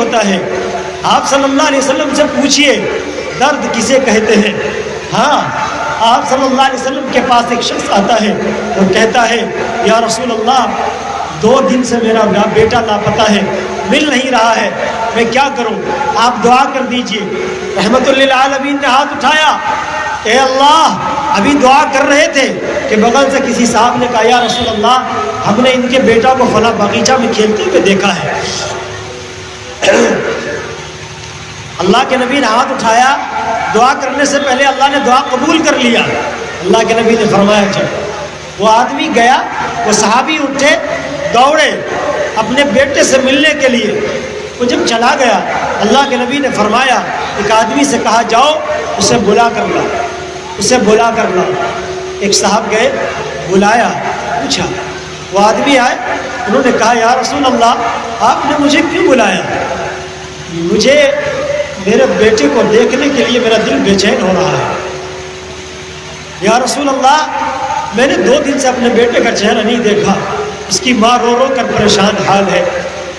ہوتا ہے۔ آپ صلی اللہ علیہ وسلم سے پوچھئے درد کسے کہتے ہیں؟ ہاں، آپ صلی اللہ علیہ وسلم کے پاس ایک شخص آتا ہے اور کہتا ہے یا رسول اللہ 2 دن سے میرا بیٹا لاپتہ ہے، مل نہیں رہا ہے، میں کیا کروں؟ آپ دعا کر دیجئے۔ رحمت للعالمین نے ہاتھ اٹھایا، اے اللہ، ابھی دعا کر رہے تھے کہ بغل سے کسی صاحب نے کہا یا رسول اللہ ہم نے ان کے بیٹا کو فلاں باغیچہ میں کھیلتے ہوئے دیکھا ہے۔ اللہ کے نبی نے ہاتھ اٹھایا، دعا کرنے سے پہلے اللہ نے دعا قبول کر لیا۔ اللہ کے نبی نے فرمایا چل۔ وہ آدمی گیا، وہ صحابی اٹھے، دوڑے اپنے بیٹے سے ملنے کے لیے۔ وہ جب چلا گیا اللہ کے نبی نے فرمایا ایک آدمی سے کہا جاؤ اسے بلا کر لا، اسے بلا کر لا۔ ایک صاحب گئے، بلایا، پوچھا، وہ آدمی آئے، انہوں نے کہا یا رسول اللہ آپ نے مجھے کیوں بلایا؟ مجھے میرے بیٹے کو دیکھنے کے لیے میرا دل بے چین ہو رہا ہے۔ یا رسول اللہ میں نے 2 دن سے اپنے بیٹے کا چہرہ نہیں دیکھا، اس کی ماں رو رو کر پریشان حال ہے۔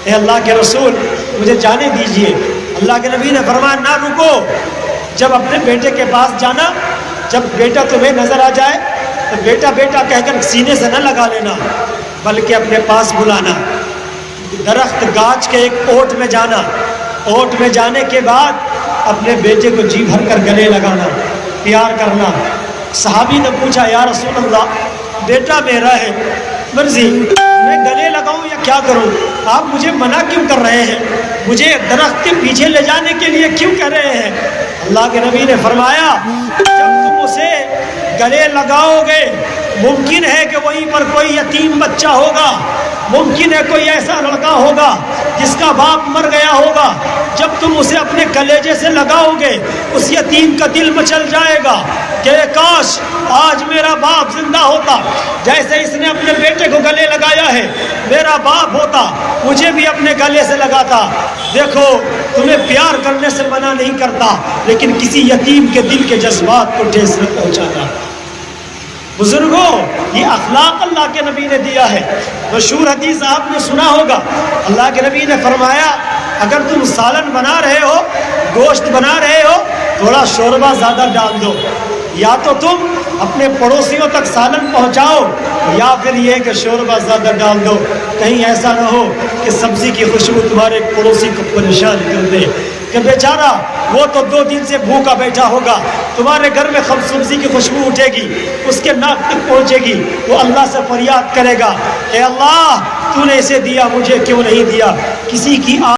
اے اللہ کے رسول مجھے جانے دیجئے۔ اللہ کے نبی نے فرمایا نہ رکو، جب اپنے بیٹے کے پاس جانا، جب بیٹا تمہیں نظر آ جائے تو بیٹا بیٹا کہہ کر سینے سے نہ لگا لینا، بلکہ اپنے پاس بلانا۔ درخت گاچھ کے ایک اوٹ میں جانا، اوٹ میں جانے کے بعد اپنے بیٹے کو جی بھر کر گلے لگانا، پیار کرنا۔ صحابی نے پوچھا یا رسول اللہ بیٹا میرا ہے، مرضی میں گلے لگاؤں یا کیا کروں؟ آپ مجھے منع کیوں کر رہے ہیں؟ مجھے درخت کے پیچھے لے جانے کے لیے کیوں کہہ رہے ہیں؟ اللہ کے نبی نے فرمایا جب تم اسے گلے لگاؤ گے ممکن ہے کہ وہیں پر کوئی یتیم بچہ ہوگا، ممکن ہے کوئی ایسا لڑکا ہوگا جس کا باپ مر گیا ہوگا۔ جب تم اسے اپنے کلیجے سے لگاؤ گے اس یتیم کا دل مچل جائے گا کہ کاش آج میرا باپ زندہ ہوتا، جیسے اس نے اپنے بیٹے کو گلے لگایا ہے، میرا باپ ہوتا مجھے بھی اپنے گلے سے لگاتا۔ دیکھو تمہیں پیار کرنے سے منع نہیں کرتا، لیکن کسی یتیم کے دل کے جذبات کو ٹھیس نہ پہنچانا۔ بزرگوں یہ اخلاق اللہ کے نبی نے دیا ہے۔ مشہور حدیث آپ نے سنا ہوگا، اللہ کے نبی نے فرمایا اگر تم سالن بنا رہے ہو، گوشت بنا رہے ہو، تھوڑا شوربہ زیادہ ڈال دو۔ یا تو تم اپنے پڑوسیوں تک سالن پہنچاؤ یا پھر یہ کہ شوربہ زیادہ ڈال دو، کہیں ایسا نہ ہو کہ سبزی کی خوشبو تمہارے پڑوسی کو پریشان کر دے کہ بیچارہ وہ تو 2 دن سے بھوکا بیٹھا ہوگا، تمہارے گھر میں سبزی کی خوشبو اٹھے گی، اس کے ناک تک پہنچے گی، وہ اللہ سے فریاد کرے گا اے اللہ تو نے اسے دیا مجھے کیوں نہیں دیا؟ کسی کی